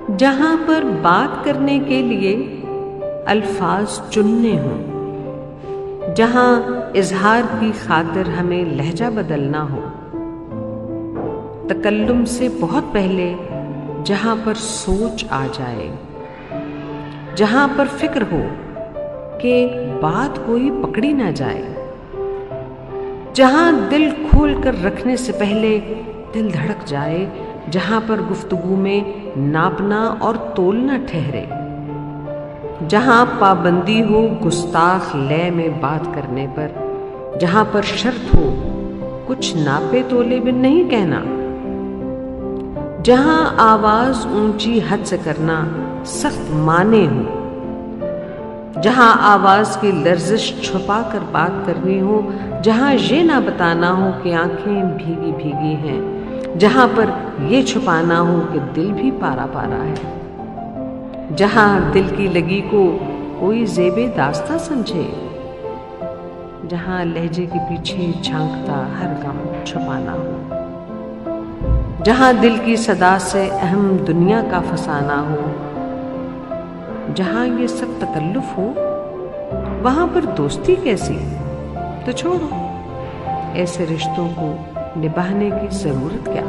جہاں پر بات کرنے کے لیے الفاظ چننے ہوں، جہاں اظہار کی خاطر ہمیں لہجہ بدلنا ہو، تکلم سے بہت پہلے جہاں پر سوچ آ جائے، جہاں پر فکر ہو کہ بات کوئی پکڑی نہ جائے، جہاں دل کھول کر رکھنے سے پہلے دل دھڑک جائے، جہاں پر گفتگو میں ناپنا اور تولنا ٹھہرے، جہاں پابندی ہو گستاخ لے میں بات کرنے پر، جہاں پر شرط ہو کچھ ناپے تولے بن نہیں کہنا، جہاں آواز اونچی حد سے کرنا سخت مانے ہو، جہاں آواز کی لرزش چھپا کر بات کرنی ہو، جہاں یہ نہ بتانا ہو کہ آنکھیں بھیگی بھیگی ہیں، جہاں پر یہ چھپانا ہو کہ دل بھی پارا پارا ہے، جہاں دل کی لگی کو کوئی زیب داستہ سمجھے، جہاں لہجے کے پیچھے جھانکتا ہر غم چھپانا ہو، جہاں دل کی صدا سے اہم دنیا کا فسانہ ہو، جہاں یہ سب تکلف ہو، وہاں پر دوستی کیسی؟ تو چھوڑو، ایسے رشتوں کو نبھانے کی ضرورت کیا؟